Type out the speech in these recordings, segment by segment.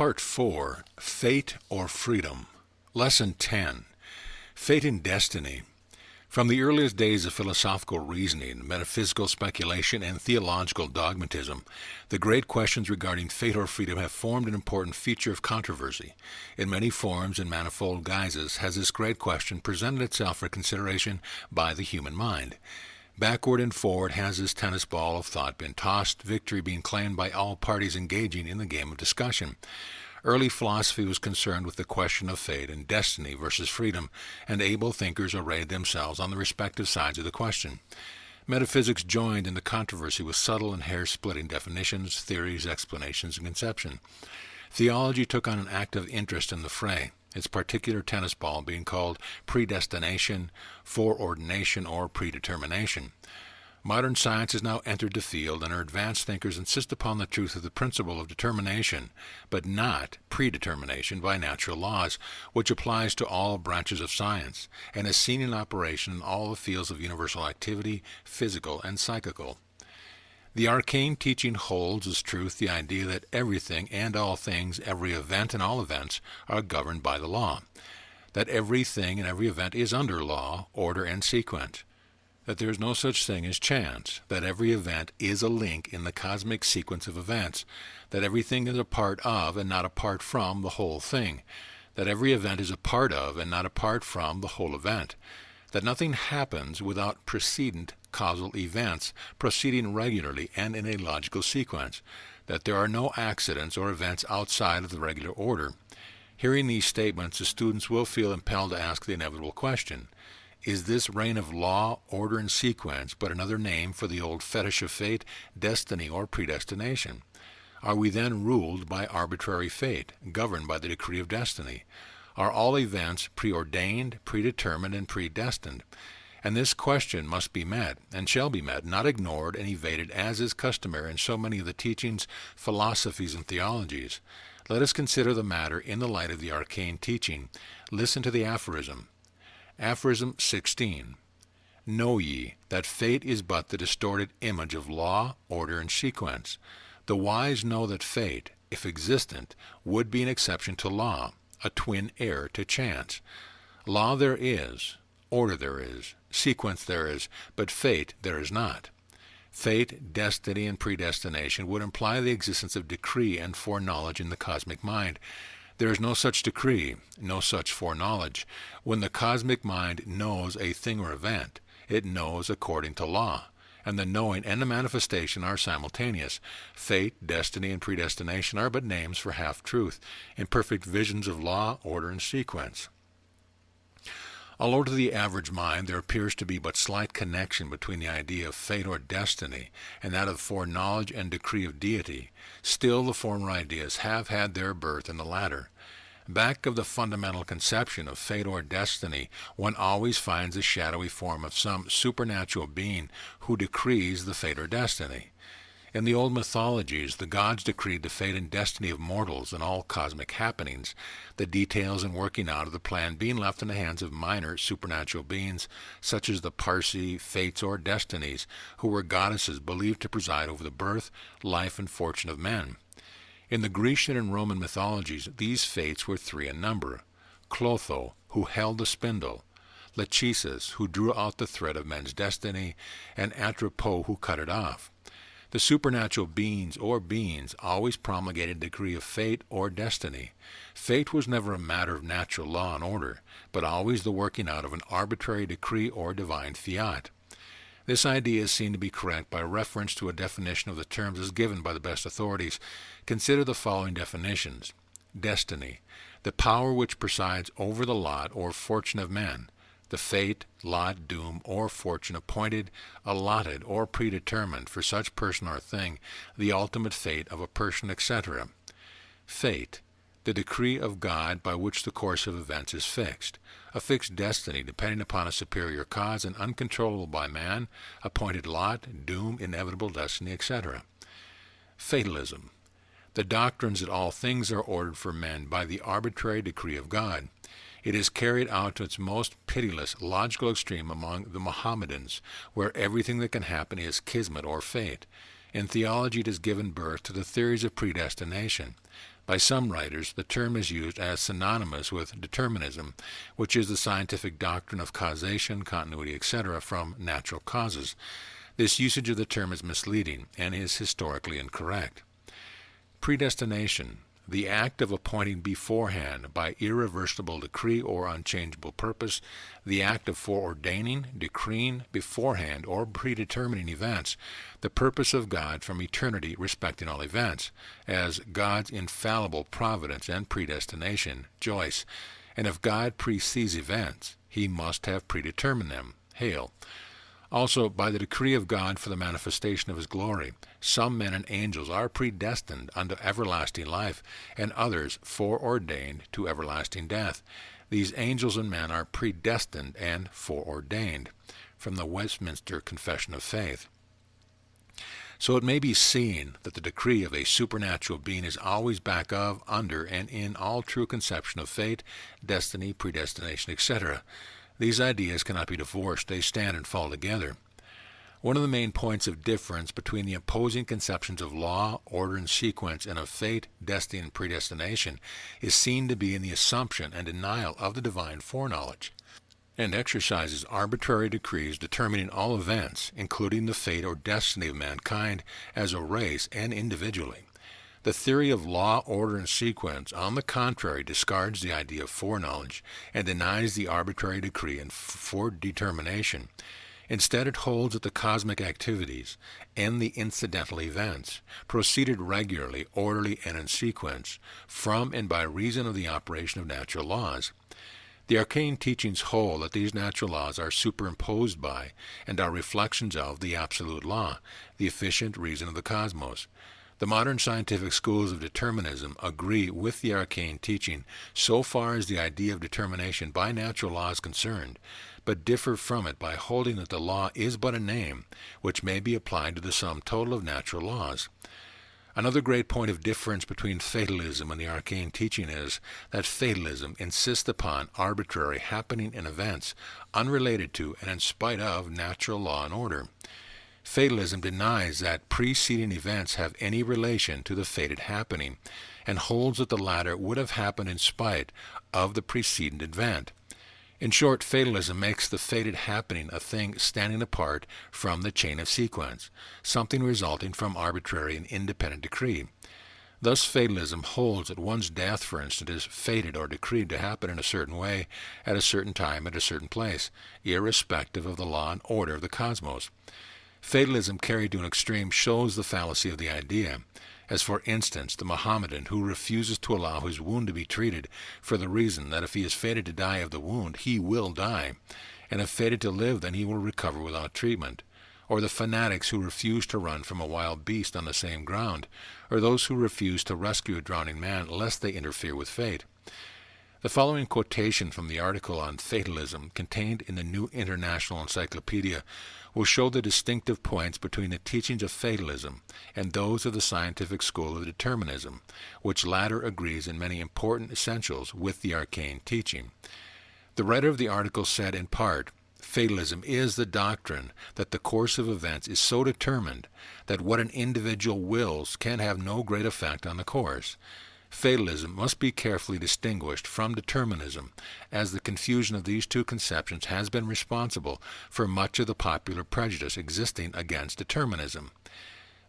Part 4, Fate or Freedom. Lesson 10, Fate and Destiny. From the earliest days of philosophical reasoning, metaphysical speculation, and theological dogmatism, the great questions regarding fate or freedom have formed an important feature of controversy. In many forms and manifold guises has this great question presented itself for consideration by the human mind. Backward and forward has this tennis ball of thought been tossed, victory being claimed by all parties engaging in the game of discussion. Early philosophy was concerned with the question of fate and destiny versus freedom, and able thinkers arrayed themselves on the respective sides of the question. Metaphysics joined in the controversy with subtle and hair-splitting definitions, theories, explanations, and conception. Theology took on an active interest in the fray, its particular tennis ball being called predestination, foreordination, or predetermination. Modern science has now entered the field, and our advanced thinkers insist upon the truth of the principle of determination, but not predetermination by natural laws, which applies to all branches of science, and is seen in operation in all the fields of universal activity, physical and psychical. The Arcane teaching holds as truth the idea that everything and all things, every event and all events, are governed by the law, that everything and every event is under law, order, and sequence, that there is no such thing as chance, that every event is a link in the cosmic sequence of events, that everything is a part of and not apart from the whole thing, that every event is a part of and not apart from the whole event, that nothing happens without precedent causal events proceeding regularly and in a logical sequence, that there are no accidents or events outside of the regular order. Hearing these statements, the students will feel impelled to ask the inevitable question: is this reign of law, order, and sequence but another name for the old fetish of fate, destiny, or predestination? Are we then ruled by arbitrary fate, governed by the decree of destiny? Are all events preordained, predetermined, and predestined? And this question must be met, and shall be met, not ignored and evaded, as is customary in so many of the teachings, philosophies, and theologies. Let us consider the matter in the light of the arcane teaching. Listen to the aphorism. Aphorism 16. Know ye that fate is but the distorted image of law, order, and sequence. The wise know that fate, if existent, would be an exception to law, a twin heir to chance. Law there is, order there is, sequence there is, but fate there is not. Fate, destiny, and predestination would imply the existence of decree and foreknowledge in the cosmic mind. There is no such decree, no such foreknowledge. When the cosmic mind knows a thing or event, it knows according to law, and the knowing and the manifestation are simultaneous. Fate, destiny, and predestination are but names for half-truth, imperfect visions of law, order, and sequence. Although to the average mind there appears to be but slight connection between the idea of fate or destiny and that of foreknowledge and decree of deity, still the former ideas have had their birth in the latter. Back of the fundamental conception of fate or destiny, one always finds the shadowy form of some supernatural being who decrees the fate or destiny. In the old mythologies, the gods decreed the fate and destiny of mortals and all cosmic happenings, the details and working out of the plan being left in the hands of minor supernatural beings, such as the Parsi, fates, or destinies, who were goddesses believed to preside over the birth, life, and fortune of men. In the Grecian and Roman mythologies, these fates were three in number: Clotho, who held the spindle; Lachesis, who drew out the thread of men's destiny; and Atropos, who cut it off. The supernatural beings or beings always promulgated a decree of fate or destiny. Fate was never a matter of natural law and order, but always the working out of an arbitrary decree or divine fiat. This idea is seen to be correct by reference to a definition of the terms as given by the best authorities. Consider the following definitions. Destiny, the power which presides over the lot or fortune of men, the fate, lot, doom, or fortune appointed, allotted, or predetermined for such person or thing, the ultimate fate of a person, etc. Fate, the decree of God by which the course of events is fixed, a fixed destiny depending upon a superior cause and uncontrollable by man, appointed lot, doom, inevitable destiny, etc. Fatalism, the doctrines that all things are ordered for men by the arbitrary decree of God. It is carried out to its most pitiless logical extreme among the Mohammedans, where everything that can happen is kismet or fate. In theology, it has given birth to the theories of predestination. By some writers, the term is used as synonymous with determinism, which is the scientific doctrine of causation, continuity, etc. from natural causes. This usage of the term is misleading and is historically incorrect. Predestination, the act of appointing beforehand by irreversible decree or unchangeable purpose, the act of foreordaining, decreeing beforehand or predetermining events, the purpose of God from eternity respecting all events, as God's infallible providence and predestination, Joyce, and if God precedes events, he must have predetermined them, Hale. Also, by the decree of God for the manifestation of his glory, some men and angels are predestined unto everlasting life, and others foreordained to everlasting death. These angels and men are predestined and foreordained, from the Westminster Confession of Faith. So it may be seen that the decree of a supernatural being is always back of, under, and in all true conception of fate, destiny, predestination, etc. These ideas cannot be divorced, they stand and fall together. One of the main points of difference between the opposing conceptions of law, order, and sequence, and of fate, destiny, and predestination is seen to be in the assumption and denial of the divine foreknowledge, and exercises arbitrary decrees determining all events, including the fate or destiny of mankind as a race and individually. The theory of law, order, and sequence, on the contrary, discards the idea of foreknowledge and denies the arbitrary decree and foredetermination. Instead, it holds that the cosmic activities and the incidental events proceeded regularly, orderly, and in sequence, from and by reason of the operation of natural laws. The Arcane teachings hold that these natural laws are superimposed by and are reflections of the absolute law, the efficient reason of the cosmos. The modern scientific schools of determinism agree with the Arcane teaching so far as the idea of determination by natural law is concerned, but differ from it by holding that the law is but a name which may be applied to the sum total of natural laws. Another great point of difference between fatalism and the Arcane teaching is that fatalism insists upon arbitrary happening and events unrelated to and in spite of natural law and order. Fatalism denies that preceding events have any relation to the fated happening, and holds that the latter would have happened in spite of the preceding event. In short, fatalism makes the fated happening a thing standing apart from the chain of sequence, something resulting from arbitrary and independent decree. Thus fatalism holds that one's death, for instance, is fated or decreed to happen in a certain way, at a certain time, at a certain place, irrespective of the law and order of the cosmos. Fatalism carried to an extreme shows the fallacy of the idea, as for instance the Mohammedan who refuses to allow his wound to be treated for the reason that if he is fated to die of the wound, he will die, and if fated to live, then he will recover without treatment. Or the fanatics who refuse to run from a wild beast on the same ground, or those who refuse to rescue a drowning man lest they interfere with fate. The following quotation from the article on fatalism contained in the New International Encyclopedia will show the distinctive points between the teachings of fatalism and those of the scientific school of determinism, which latter agrees in many important essentials with the Arcane teaching. The writer of the article said in part, "Fatalism is the doctrine that the course of events is so determined that what an individual wills can have no great effect on the course. Fatalism must be carefully distinguished from determinism, as the confusion of these two conceptions has been responsible for much of the popular prejudice existing against determinism.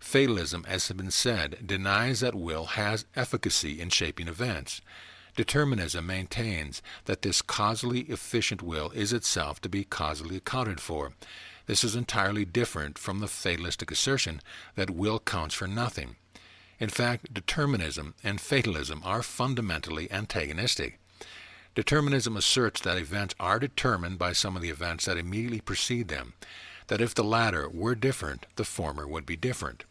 Fatalism, as has been said, denies that will has efficacy in shaping events. Determinism maintains that this causally efficient will is itself to be causally accounted for. This is entirely different from the fatalistic assertion that will counts for nothing. In fact, determinism and fatalism are fundamentally antagonistic. Determinism asserts that events are determined by some of the events that immediately precede them, that if the latter were different, the former would be different.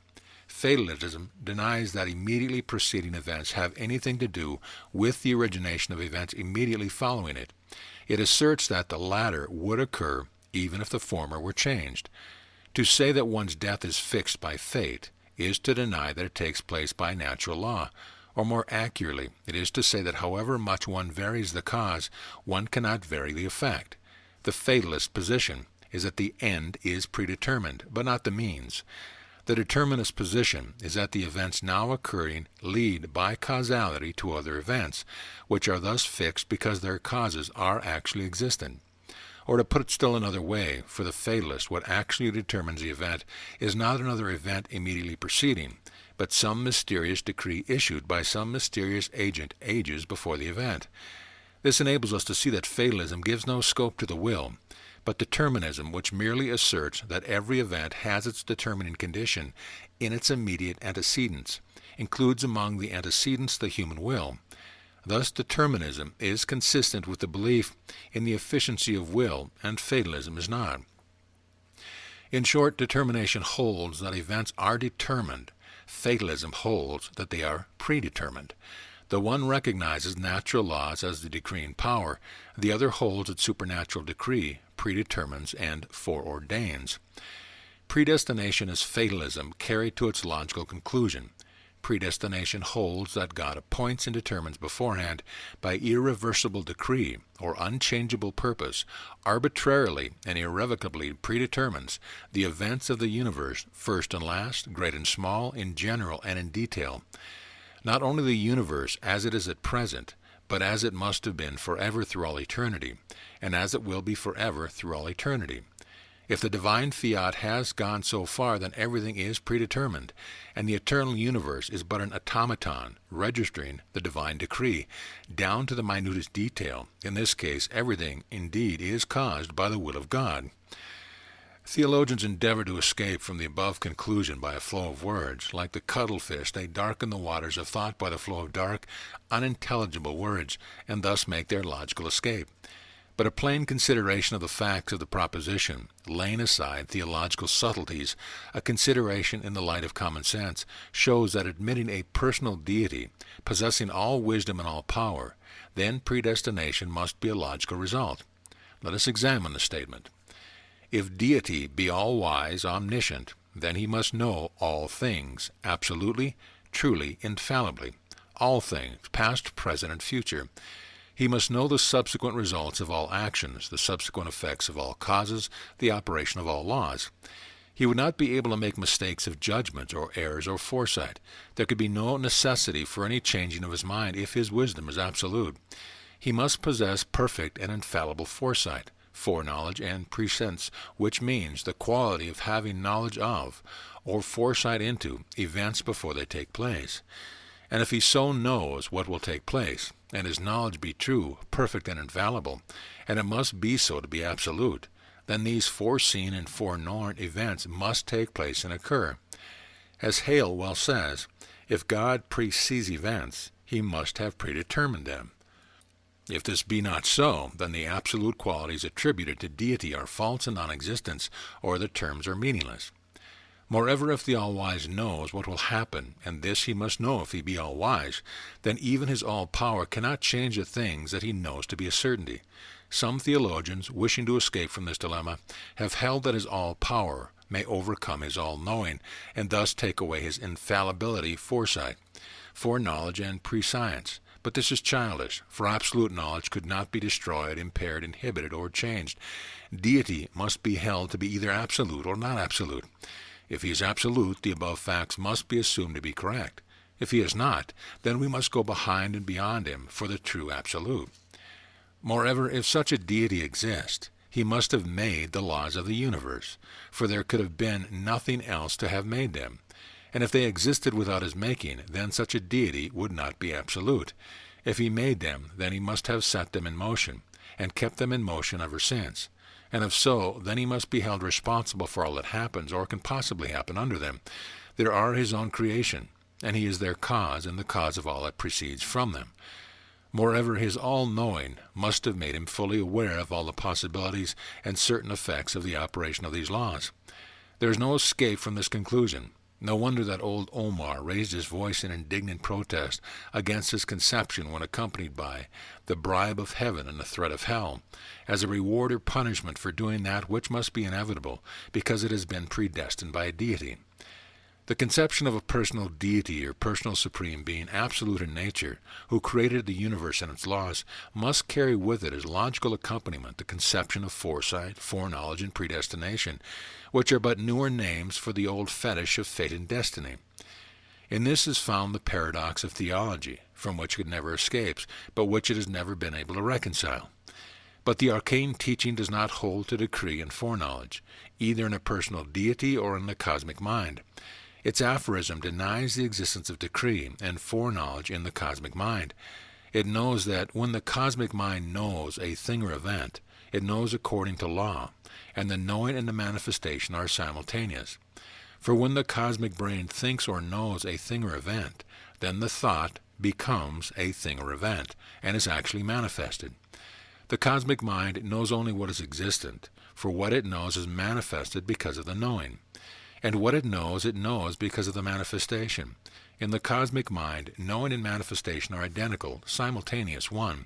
Fatalism denies that immediately preceding events have anything to do with the origination of events immediately following it. It asserts that the latter would occur even if the former were changed. To say that one's death is fixed by fate is to deny that it takes place by natural law, or more accurately, it is to say that however much one varies the cause, one cannot vary the effect. The fatalist position is that the end is predetermined, but not the means. The The determinist position is that the events now occurring lead by causality to other events, which are thus fixed because their causes are actually existent. Or to put it still another way, for the fatalist, what actually determines the event is not another event immediately preceding, but some mysterious decree issued by some mysterious agent ages before the event. This enables us to see that fatalism gives no scope to the will, but determinism, which merely asserts that every event has its determining condition in its immediate antecedents, includes among the antecedents the human will. Thus determinism is consistent with the belief in the efficiency of will, and fatalism is not. In short, determination holds that events are determined. Fatalism holds that they are predetermined. The one recognizes natural laws as the decreeing power, the other holds that supernatural decree predetermines and foreordains. Predestination is fatalism carried to its logical conclusion. Predestination holds that God appoints and determines beforehand, by irreversible decree or unchangeable purpose, arbitrarily and irrevocably predetermines the events of the universe, first and last, great and small, in general and in detail. Not only the universe as it is at present, but as it must have been forever through all eternity, and as it will be forever through all eternity. If the divine fiat has gone so far, then everything is predetermined, and the eternal universe is but an automaton registering the divine decree, down to the minutest detail. In this case, everything indeed is caused by the will of God. Theologians endeavor to escape from the above conclusion by a flow of words. Like the cuttlefish, they darken the waters of thought by the flow of dark, unintelligible words, and thus make their logical escape. But a plain consideration of the facts of the proposition, laying aside theological subtleties, a consideration in the light of common sense, shows that admitting a personal deity, possessing all wisdom and all power, then predestination must be a logical result. Let us examine the statement. If deity be all-wise, omniscient, then he must know all things, absolutely, truly, infallibly, all things, past, present, and future. He must know the subsequent results of all actions, the subsequent effects of all causes, the operation of all laws. He would not be able to make mistakes of judgment or errors or foresight. There could be no necessity for any changing of his mind if his wisdom is absolute. He must possess perfect and infallible foresight, foreknowledge, and prescience, which means the quality of having knowledge of, or foresight into, events before they take place. And if he so knows what will take place, and his knowledge be true, perfect, and infallible, and it must be so to be absolute, then these foreseen and foreknown events must take place and occur. As Hale well says, if God presees events, he must have predetermined them. If this be not so, then the absolute qualities attributed to deity are false and non-existent, or the terms are meaningless. Moreover, if the all-wise knows what will happen, and this he must know if he be all-wise, then even his all-power cannot change the things that he knows to be a certainty. Some theologians, wishing to escape from this dilemma, have held that his all-power may overcome his all-knowing, and thus take away his infallibility, foresight, foreknowledge, and prescience. But this is childish, for absolute knowledge could not be destroyed, impaired, inhibited, or changed. Deity must be held to be either absolute or not absolute. If he is absolute, the above facts must be assumed to be correct. If he is not, then we must go behind and beyond him for the true absolute. Moreover, if such a deity exists, he must have made the laws of the universe, for there could have been nothing else to have made them. And if they existed without his making, then such a deity would not be absolute. If he made them, then he must have set them in motion, and kept them in motion ever since. And if so, then he must be held responsible for all that happens or can possibly happen under them. They are his own creation, and he is their cause and the cause of all that proceeds from them. Moreover, his all-knowing must have made him fully aware of all the possibilities and certain effects of the operation of these laws. There is no escape from this conclusion. No wonder that old Omar raised his voice in indignant protest against his conception when accompanied by the bribe of heaven and the threat of hell, as a reward or punishment for doing that which must be inevitable, because it has been predestined by a deity. The conception of a personal deity or personal supreme being absolute in nature, who created the universe and its laws, must carry with it as logical accompaniment the conception of foresight, foreknowledge, and predestination, which are but newer names for the old fetish of fate and destiny. In this is found the paradox of theology, from which it never escapes, but which it has never been able to reconcile. But the arcane teaching does not hold to decree and foreknowledge, either in a personal deity or in the cosmic mind. Its aphorism denies the existence of decree and foreknowledge in the cosmic mind. It knows that when the cosmic mind knows a thing or event, it knows according to law, and the knowing and the manifestation are simultaneous. For when the cosmic brain thinks or knows a thing or event, then the thought becomes a thing or event, and is actually manifested. The cosmic mind knows only what is existent, for what it knows is manifested because of the knowing. And what it knows because of the manifestation. In the cosmic mind, knowing and manifestation are identical, simultaneous one.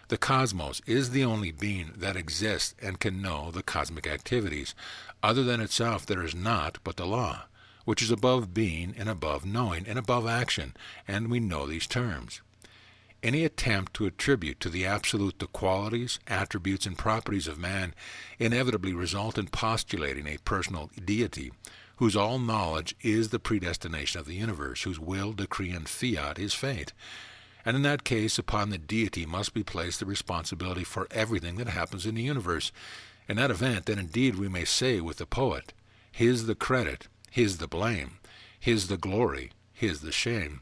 The cosmos is the only being that exists and can know the cosmic activities. Other than itself there is not but the law, which is above being and above knowing and above action, and we know these terms. Any attempt to attribute to the absolute the qualities, attributes, and properties of man inevitably result in postulating a personal deity, whose all knowledge is the predestination of the universe, whose will, decree, and fiat is fate. And in that case, upon the deity must be placed the responsibility for everything that happens in the universe. In that event, then indeed we may say with the poet, "His the credit, his the blame, his the glory, his the shame."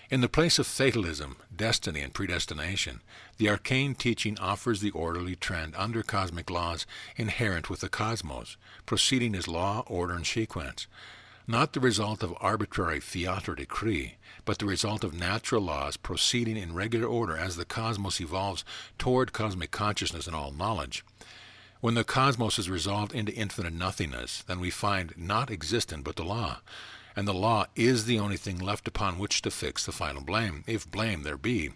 In the place of fatalism, destiny, and predestination, the arcane teaching offers the orderly trend under cosmic laws inherent with the cosmos, proceeding as law, order, and sequence. Not the result of arbitrary fiat or decree, but the result of natural laws proceeding in regular order as the cosmos evolves toward cosmic consciousness and all knowledge. When the cosmos is resolved into infinite nothingness, then we find not existent but the law. And the law is the only thing left upon which to fix the final blame, if blame there be.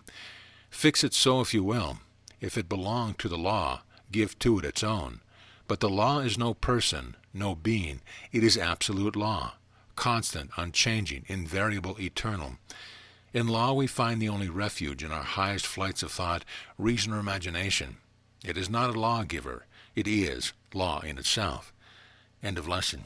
Fix it so if you will. If it belong to the law, give to it its own. But the law is no person, no being. It is absolute law, constant, unchanging, invariable, eternal. In law we find the only refuge in our highest flights of thought, reason, or imagination. It is not a lawgiver. It is law in itself. End of lesson.